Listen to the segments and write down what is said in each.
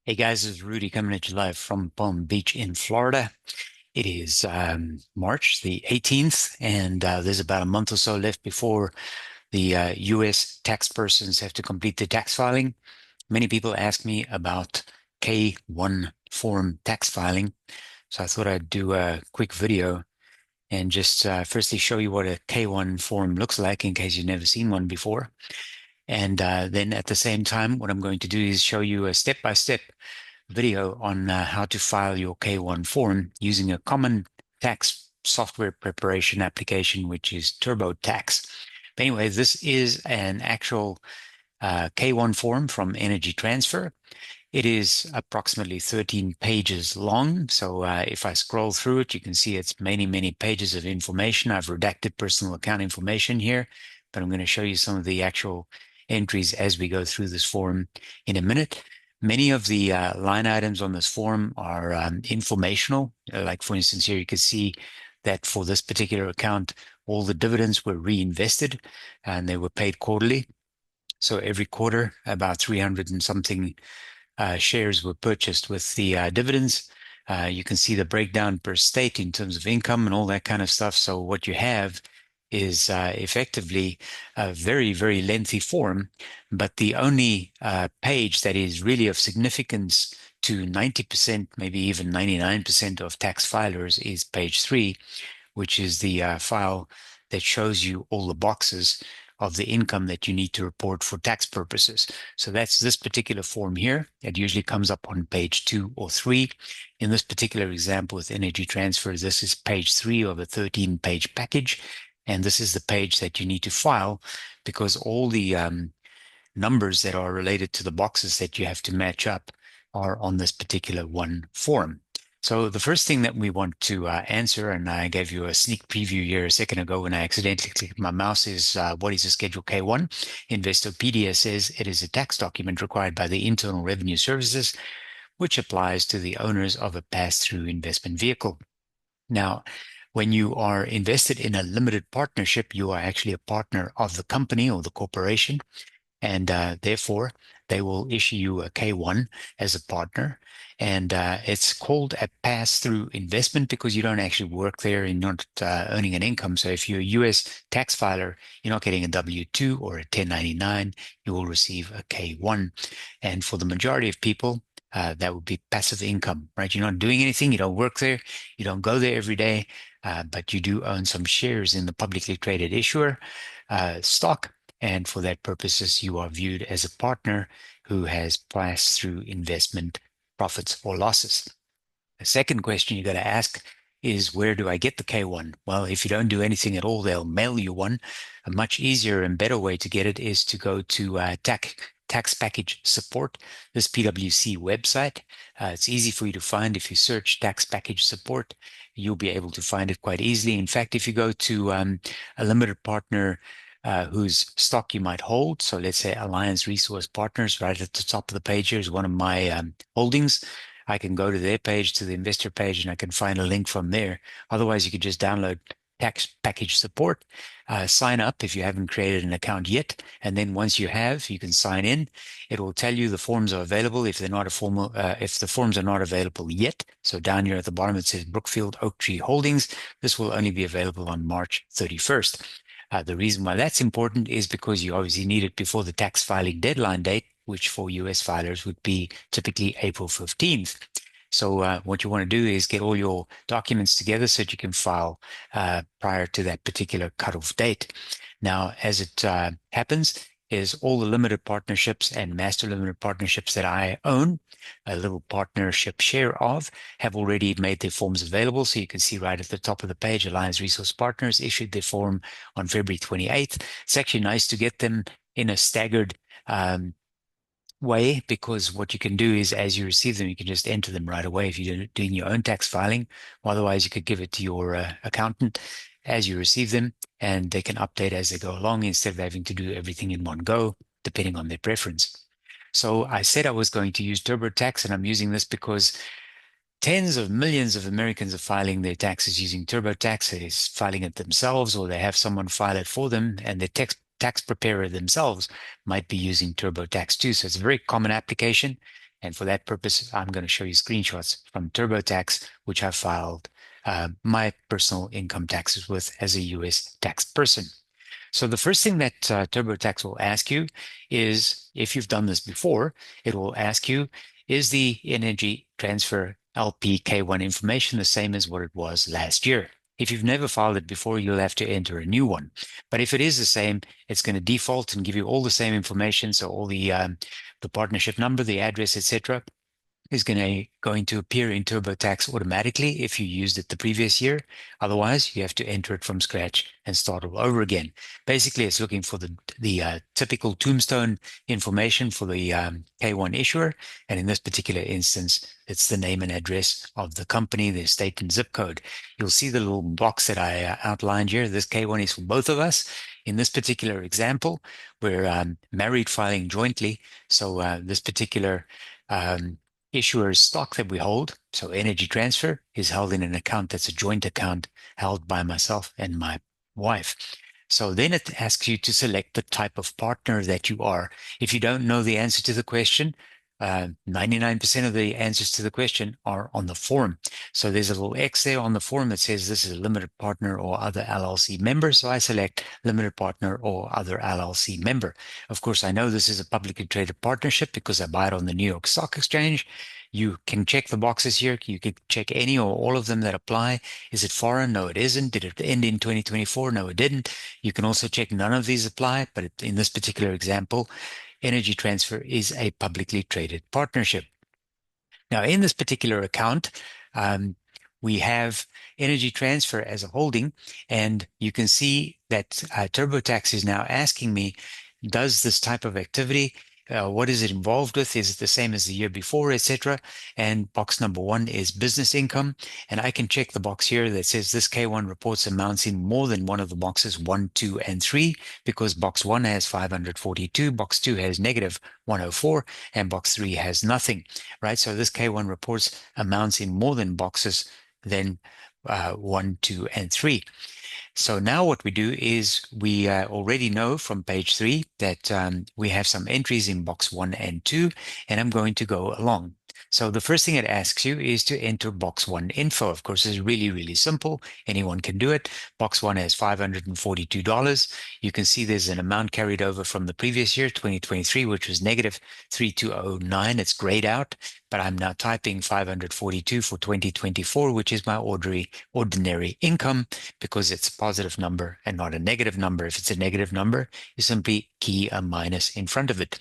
Hey guys, this is Rudy coming at you live from Palm Beach in Florida. It is March the 18th, and there's about a month or so left before the US tax persons have to complete the tax filing. Many people ask me about K-1 form tax filing, so I thought I'd do a quick video and just firstly show you what a K-1 form looks like in case you've never seen one before. And then at the same time, what I'm going to do is show you a step-by-step video on how to file your K-1 form using a common tax software preparation application, which is TurboTax. But anyway, this is an actual K-1 form from Energy Transfer. It is approximately 13 pages long. So if I scroll through it, you can see it's many, many pages of information. I've redacted personal account information here, but I'm going to show you some of the actual entries as we go through this form in a minute. Many of the line items on this form are informational. Like, for instance, here you can see that for this particular account, all the dividends were reinvested and they were paid quarterly. So every quarter, about 300 and something shares were purchased with the dividends. You can see the breakdown per state in terms of income and all that kind of stuff. So what you have is effectively a very, very lengthy form, but the only page that is really of significance to 90%, maybe even 99% of tax filers is page 3, which is the file that shows you all the boxes of the income that you need to report for tax purposes. So that's this particular form here. It usually comes up on page 2 or 3. In this particular example with Energy Transfer, this is page 3 of a 13-page package. And this is the page that you need to file because all the numbers that are related to the boxes that you have to match up are on this particular one form. So the first thing that we want to answer, and I gave you a sneak preview here a second ago when I accidentally clicked my mouse, is what is a Schedule K-1? Investopedia says it is a tax document required by the Internal Revenue Services, which applies to the owners of a pass-through investment vehicle. Now, when you are invested in a limited partnership, you are actually a partner of the company or the corporation, and therefore they will issue you a K-1 as a partner. And it's called a pass-through investment because you don't actually work there and you're not earning an income. So if you're a US tax filer, you're not getting a W-2 or a 1099, you will receive a K-1. And for the majority of people, that would be passive income, right? You're not doing anything, you don't work there, you don't go there every day, but you do own some shares in the publicly traded issuer stock. And for that purposes, you are viewed as a partner who has passed through investment profits or losses. The second question you got to ask is, where do I get the K-1? Well, if you don't do anything at all, they'll mail you one. A much easier and better way to get it is to go to tax package support, this PwC website. It's easy for you to find. If you search tax package support, you'll be able to find it quite easily. In fact, if you go to a limited partner whose stock you might hold. So let's say Alliance Resource Partners, right at the top of the page here is one of my holdings. I can go to their page, to the investor page, and I can find a link from there. Otherwise, you could just download tax package support, sign up if you haven't created an account yet. And then once you have, you can sign in. It will tell you the forms are available if they're not a formal, if the forms are not available yet. So down here at the bottom, it says Brookfield Oaktree Holdings. This will only be available on March 31st. The reason why that's important is because you obviously need it before the tax filing deadline date, which for US filers would be typically April 15th. So what you want to do is get all your documents together so that you can file prior to that particular cutoff date. Now, as it happens, is all the limited partnerships and master limited partnerships that I own, a little partnership share of, have already made their forms available. So you can see right at the top of the page, Alliance Resource Partners issued their form on February 28th. It's actually nice to get them in a staggered way, because what you can do is as you receive them, you can just enter them right away if you're doing your own tax filing. Otherwise, you could give it to your accountant as you receive them, and they can update as they go along instead of having to do everything in one go, depending on their preference. So I said I was going to use TurboTax, and I'm using this because tens of millions of Americans are filing their taxes using TurboTax. They're filing it themselves, or they have someone file it for them, and their tax preparer themselves might be using TurboTax too. So it's a very common application, And for that purpose, I'm going to show you screenshots from TurboTax, which I filed my personal income taxes with as a US tax person. So the first thing that TurboTax will ask you is, if you've done this before, it will ask you, is the energy transfer LP K-1 information the same as what it was last year? If you've never filed it before, you'll have to enter a new one. But if it is the same, it's going to default and give you all the same information. So all the partnership number, the address, etc., is going to appear in TurboTax automatically if you used it the previous year. Otherwise, you have to enter it from scratch and start all over again. Basically, it's looking for the typical tombstone information for the K-1 issuer, and in this particular instance, it's the name and address of the company, the state and zip code. You'll see the little box that I outlined here. This K-1 is for both of us. In this particular example, we're married filing jointly, so this particular issuer's stock that we hold, so energy transfer, is held in an account that's a joint account held by myself and my wife. So then it asks you to select the type of partner that you are. If you don't know the answer to the question, 99% of the answers to the question are on the form. So there's a little X there on the form that says this is a limited partner or other LLC member. So I select limited partner or other LLC member. Of course, I know this is a publicly traded partnership because I buy it on the New York Stock Exchange. You can check the boxes here. You can check any or all of them that apply. Is it foreign? No, it isn't. Did it end in 2024? No, it didn't. You can also check none of these apply, but in this particular example, Energy Transfer is a publicly traded partnership. Now, in this particular account, um, we have Energy Transfer as a holding, and you can see that TurboTax is now asking me, does this type of activity, what is it involved with? Is it the same as the year before, etc.? And box number 1 is business income. And I can check the box here that says this K-1 reports amounts in more than one of the boxes 1, 2, and 3, because box 1 has 542, box 2 has negative 104, and box 3 has nothing, right? So this K-1 reports amounts in more than boxes than 1, 2, and 3. So now what we do is we already know from page 3 that we have some entries in box 1 and 2, and I'm going to go along. So the first thing it asks you is to enter box 1 info. Of course, it's really, really simple. Anyone can do it. Box 1 has $542. You can see there's an amount carried over from the previous year, 2023, which was negative 3209. It's grayed out, but I'm now typing 542 for 2024, which is my ordinary income, because it's a positive number and not a negative number. If it's a negative number, you simply key a minus in front of it.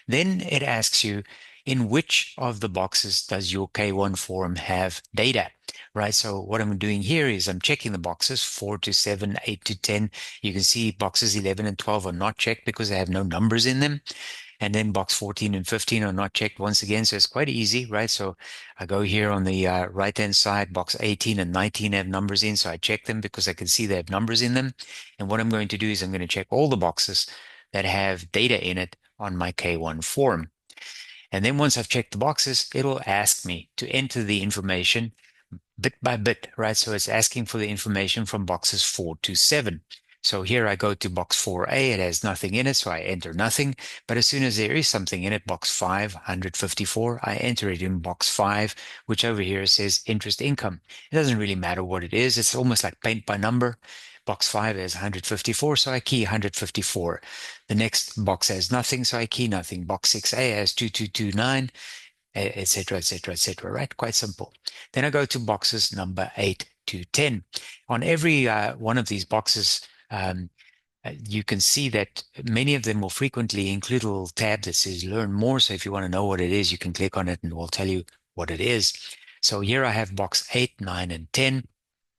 Then it asks you, in which of the boxes does your K-1 form have data, right? So what I'm doing here is I'm checking the boxes 4 to 7, 8 to 10. You can see boxes 11 and 12 are not checked because they have no numbers in them. And then box 14 and 15 are not checked once again. So it's quite easy, right? So I go here on the right-hand side, box 18 and 19 have numbers in. So I check them because I can see they have numbers in them. And what I'm going to do is I'm going to check all the boxes that have data in it on my K-1 form. And then once I've checked the boxes, it'll ask me to enter the information bit by bit, right? So it's asking for the information from boxes 4 to 7. So here I go to box 4A, it has nothing in it, so I enter nothing. But as soon as there is something in it, box 5, 154, I enter it in box 5, which over here says interest income. It doesn't really matter what it is. It's almost like paint by number. Box 5 has 154, so I key 154. The next box has nothing, so I key nothing. Box 6A has 2229, etc., etc., etc., right? Quite simple. Then I go to boxes number 8 to 10. On every one of these boxes, you can see that many of them will frequently include a little tab that says learn more. So if you want to know what it is, you can click on it and it will tell you what it is. So here I have box 8, 9, and 10.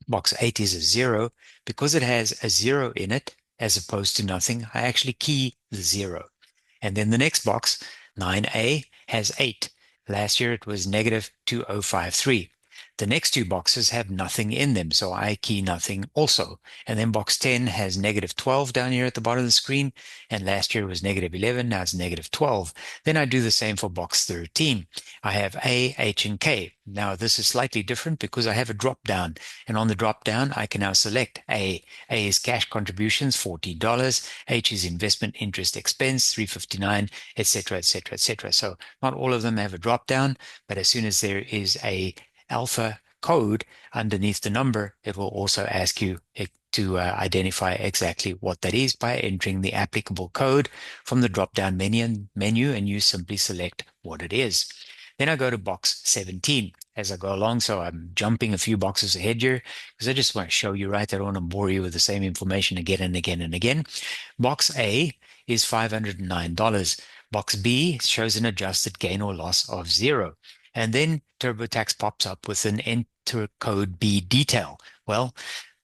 Box 8 is a 0. Because it has a 0 in it, as opposed to nothing, I actually key the 0. And then the next box, 9A, has 8. Last year it was negative 2053. The next two boxes have nothing in them, so I key nothing also. And then box 10 has negative 12 down here at the bottom of the screen, and last year was negative 11, now it's negative 12. Then I do the same for box 13. I have A, H, and K. Now this is slightly different because I have a drop down, and on the drop down I can now select A. A is cash contributions, $40. H is investment interest expense, $359, etc., etc., etc. So not all of them have a drop down, but as soon as there is a alpha code underneath the number, it will also ask you to identify exactly what that is by entering the applicable code from the drop-down menu, and you simply select what it is. Then I go to box 17 as I go along. So I'm jumping a few boxes ahead here because I just want to show you, right? I don't want to bore you with the same information again and again and again. Box A is $509. Box B shows an adjusted gain or loss of 0. And then TurboTax pops up with an enter code B detail. Well,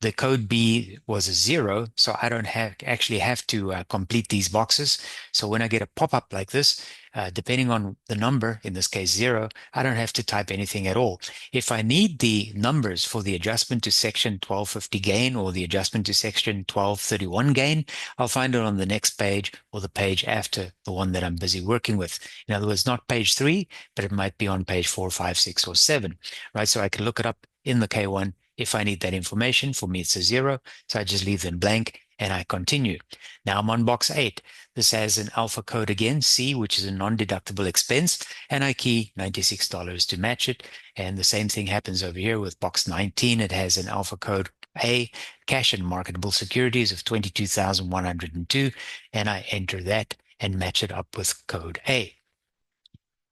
the code B was a 0, so I don't actually have to complete these boxes. So when I get a pop-up like this, depending on the number, in this case 0, I don't have to type anything at all. If I need the numbers for the adjustment to section 1250 gain or the adjustment to section 1231 gain, I'll find it on the next page or the page after the one that I'm busy working with. In other words, not page 3, but it might be on page 4, 5, 6, or 7, right? So I can look it up in the K-1 if I need that information. For me, it's a 0, so I just leave them blank and I continue. Now I'm on box 8. This has an alpha code again, C, which is a non-deductible expense, and I key $96 to match it. And the same thing happens over here with box 19. It has an alpha code A, cash and marketable securities of 22,102, and I enter that and match it up with code A.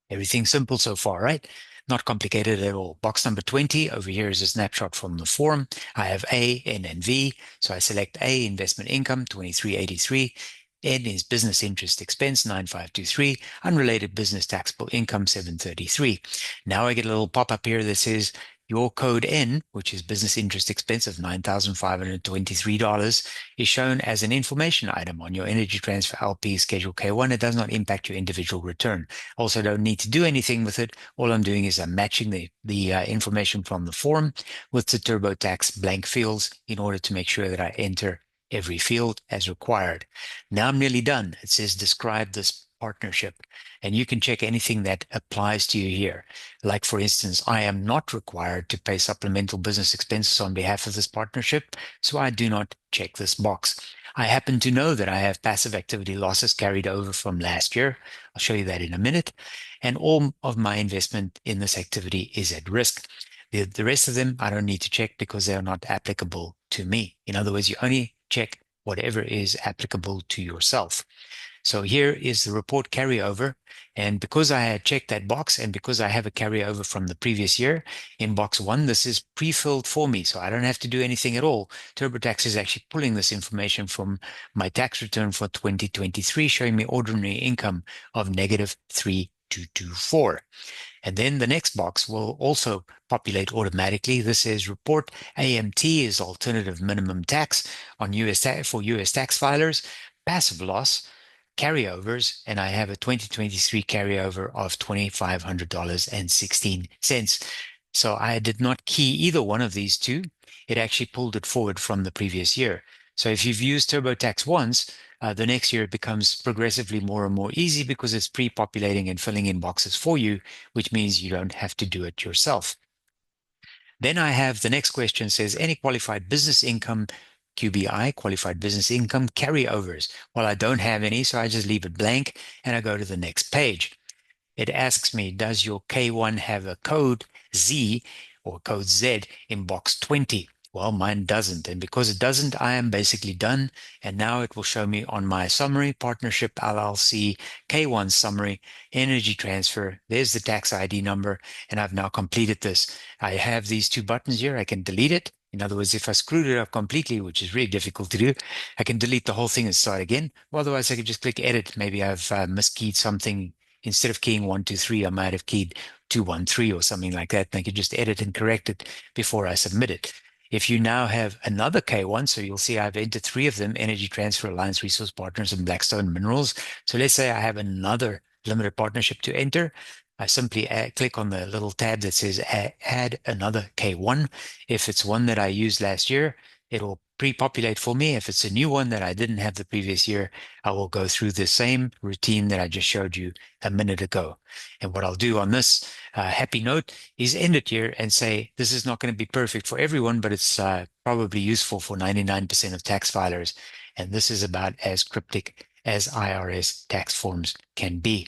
Everything simple so far, right? Not complicated at all. Box number 20 over here is a snapshot from the form. I have A, N, and V. So I select A, investment income, 2383. N is business interest expense, 9523. Unrelated business taxable income, 733. Now I get a little pop-up here that says your code N, which is business interest expense of $9,523, is shown as an information item on your Energy Transfer LP Schedule K-1. It does not impact your individual return. Also don't need to do anything with it. All I'm doing is I'm matching the information from the form with the TurboTax blank fields in order to make sure that I enter every field as required. Now I'm nearly done. It says describe this partnership, and you can check anything that applies to you here. Like, for instance, I am not required to pay supplemental business expenses on behalf of this partnership, so I do not check this box. I happen to know that I have passive activity losses carried over from last year. I'll show you that in a minute. And all of my investment in this activity is at risk. The rest of them I don't need to check because they are not applicable to me. In other words, you only check whatever is applicable to yourself. So here is the report carryover. And because I had checked that box and because I have a carryover from the previous year, in box 1, this is pre-filled for me. So I don't have to do anything at all. TurboTax is actually pulling this information from my tax return for 2023, showing me ordinary income of negative 3,224. And then the next box will also populate automatically. This is report AMT is alternative minimum tax on for US tax filers, passive loss, carryovers, and I have a 2023 carryover of $2,500.16. So I did not key either one of these two. It actually pulled it forward from the previous year. So if you've used TurboTax once, the next year it becomes progressively more and more easy because it's pre-populating and filling in boxes for you, which means you don't have to do it yourself. Then I have the next question says, any qualified business income, QBI, qualified business income carryovers? Well, I don't have any, so I just leave it blank and I go to the next page. It asks me, does your K-1 have a code Z or code Z in box 20? Well, mine doesn't. And because it doesn't, I am basically done. And now it will show me on my summary, partnership LLC, K-1 summary, energy transfer. There's the tax ID number. And I've now completed this. I have these two buttons here. I can delete it. In other words, if I screwed it up completely, which is really difficult to do, I can delete the whole thing and start again. Otherwise, I can just click edit. Maybe I've miskeyed something. Instead of keying 123, I might have keyed 213 or something like that. And I could just edit and correct it before I submit it. If you now have another K-1, so you'll see I've entered 3 of them, Energy Transfer, Alliance Resource Partners, and Blackstone Minerals. So let's say I have another limited partnership to enter. I simply click on the little tab that says add another K-1. If it's one that I used last year, it'll pre-populate for me. If it's a new one that I didn't have the previous year, I will go through the same routine that I just showed you a minute ago. And what I'll do on this happy note is end it here and say, this is not going to be perfect for everyone, but it's probably useful for 99% of tax filers. And this is about as cryptic as IRS tax forms can be.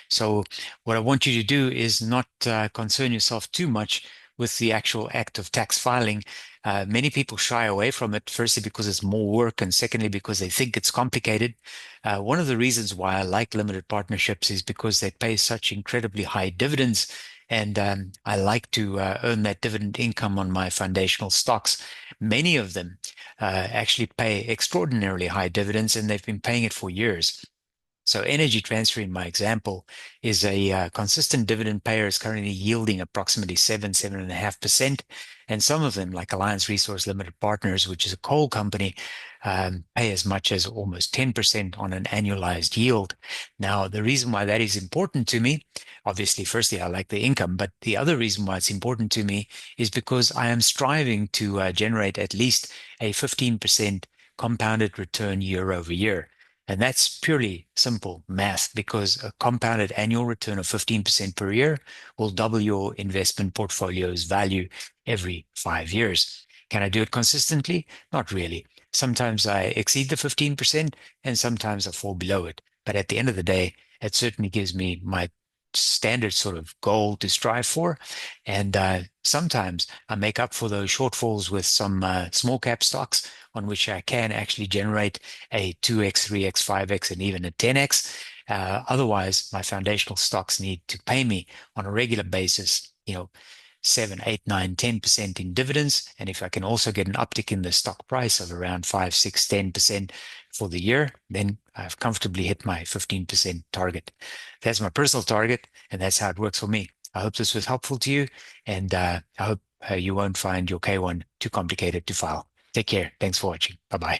So what I want you to do is not concern yourself too much with the actual act of tax filing. Many people shy away from it, firstly, because it's more work, and secondly, because they think it's complicated. One of the reasons why I like limited partnerships is because they pay such incredibly high dividends. And I like to earn that dividend income on my foundational stocks. Many of them actually pay extraordinarily high dividends, and they've been paying it for years. So Energy Transfer, in my example, is a consistent dividend payer. Is currently yielding approximately 7.5%. And some of them, like Alliance Resource Limited Partners, which is a coal company, pay as much as almost 10% on an annualized yield. Now, the reason why that is important to me, obviously, firstly, I like the income, but the other reason why it's important to me is because I am striving to generate at least a 15% compounded return year over year. And that's purely simple math, because a compounded annual return of 15% per year will double your investment portfolio's value every 5 years. Can I do it consistently? Not really. Sometimes I exceed the 15% and sometimes I fall below it. But at the end of the day, it certainly gives me my standard sort of goal to strive for. And sometimes I make up for those shortfalls with some small cap stocks on which I can actually generate a 2x, 3x, 5x, and even a 10x. Otherwise, my foundational stocks need to pay me on a regular basis, 7, 8, 9, 10% in dividends. And if I can also get an uptick in the stock price of around 5, 6, 10% for the year, then I've comfortably hit my 15% target. That's my personal target, and that's how it works for me. I hope this was helpful to you, and I hope you won't find your K-1 too complicated to file. Take care. Thanks for watching. Bye-bye.